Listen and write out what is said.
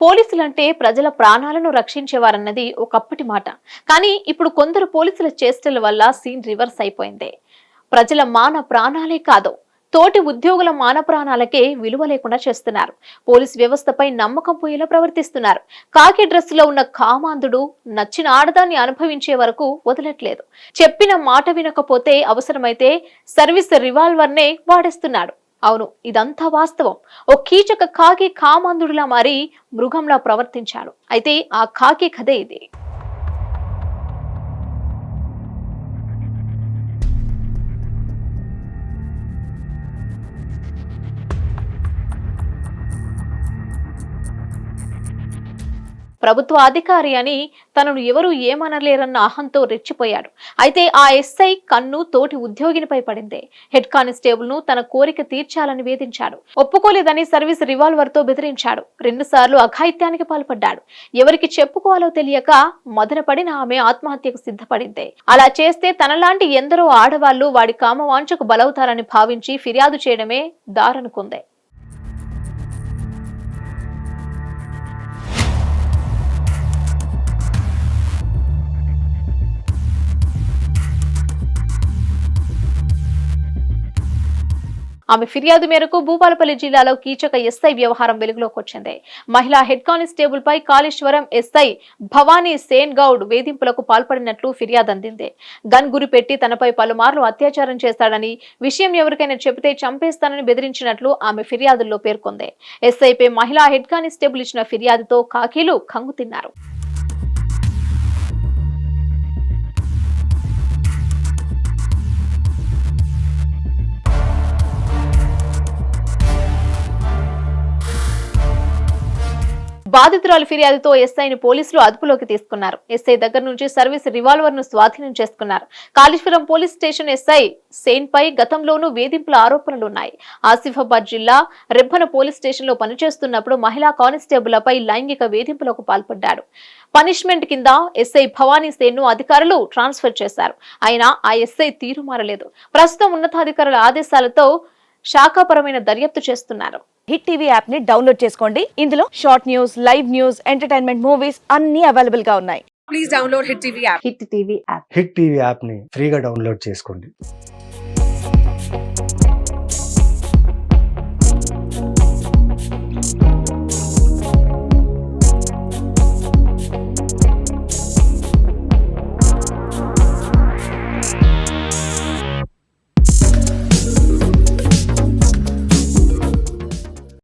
పోలీసులంటే ప్రజల ప్రాణాలను రక్షించేవారన్నది ఒకప్పటి మాట. కానీ ఇప్పుడు కొందరు పోలీసుల చేష్టల వల్ల సీన్ రివర్స్ అయిపోయింది. ప్రజల మాన ప్రాణాలే కాదు, తోటి ఉద్యోగుల మాన ప్రాణాలకే విలువ లేకుండా చేస్తున్నారు. పోలీస్ వ్యవస్థపై నమ్మకం పోయేలా ప్రవర్తిస్తున్నారు. కాకి డ్రెస్సులో ఉన్న కామాంధుడు నచ్చిన ఆడదాన్ని అనుభవించే వరకు వదలట్లేదు. చెప్పిన మాట వినకపోతే అవసరమైతే సర్వీస్ రివాల్వర్నే వాడేస్తున్నాడు. అవును, ఇదంతా వాస్తవం. ఓ కీచక కాకి కామాంధుడిలా మారి మృగంలా ప్రవర్తించాడు. అయితే ఆ కాకి కథే ఇది. ప్రభుత్వ అధికారి అని తనను ఎవరూ ఏమనలేరన్న అహంతో రెచ్చిపోయాడు. అయితే ఆ ఎస్ఐ కన్ను తోటి ఉద్యోగినిపై పడిందే. హెడ్ కానిస్టేబుల్ ను తన కోరిక తీర్చాలని వేధించాడు. ఒప్పుకోలేదని సర్వీస్ రివాల్వర్ తో బెదిరించాడు. 2 సార్లు అఘాయిత్యానికి పాల్పడ్డాడు. ఎవరికి చెప్పుకోవాలో తెలియక మదనపడిన ఆమె ఆత్మహత్యకు సిద్ధపడిందే. అలా చేస్తే తనలాంటి ఎందరో ఆడవాళ్లు వాడి కామవాంఛకు బలవుతారని భావించి ఫిర్యాదు చేయడమే దారనుకుంది. ఆమె ఫిర్యాదు మేరకు భూపాలపల్లి జిల్లాలో కీచక ఎస్ఐ వ్యవహారం వెలుగులోకి వచ్చింది. మహిళా హెడ్ కానిస్టేబుల్ పై కాళేశ్వరం ఎస్ఐ భవానీ సేన్ గౌడ్ వేధింపులకు పాల్పడినట్లు ఫిర్యాదు అందింది. గన్ గురిపెట్టి తనపై పలుమార్లు అత్యాచారం చేస్తాడని, విషయం ఎవరికైనా చెబితే చంపేస్తానని బెదిరించినట్లు ఆమె ఫిర్యాదుల్లో పేర్కొంది. ఎస్ఐపై మహిళా హెడ్ కానిస్టేబుల్ ఇచ్చిన ఫిర్యాదుతో కాకీలు కంగు తిన్నారు. బాధితురాలు ఫిర్యాదుతో ఎస్ఐని పోలీసులు అదుపులోకి తీసుకున్నారు. ఎస్ఐ దగ్గర నుంచి సర్వీస్ రివాల్వర్ ను స్వాధీనం చేసుకున్నారు. Kaleshwaram police station SI Sen పై గతంలోనూ వేధింపుల ఆరోపణలున్నాయి. ఆసిఫాబాద్ జిల్లా రెబ్బన పోలీస్ స్టేషన్ లో పనిచేస్తున్నప్పుడు మహిళా కానిస్టేబుళ్లపై లైంగిక వేధింపులకు పాల్పడ్డాడు. పనిష్మెంట్ కింద ఎస్ఐ భవానీ సేన్ ను అధికారులు ట్రాన్స్ఫర్ చేశారు. అయినా ఆ ఎస్ఐ తీరు మారలేదు. ప్రస్తుతం ఉన్నతాధికారుల ఆదేశాలతో శాఖాపరమైన దర్యాప్తు చేస్తున్నారు. హిట్ టీవీ యాప్ ని డౌన్లోడ్ చేసుకోండి. ఇందులో short news, live news, entertainment movies అన్ని అవైలబుల్ గా ఉన్నాయి. Please download Hit TV app. Hit TV app hit TV యాప్ని ఫ్రీగా డౌన్లోడ్ చేసుకోండి.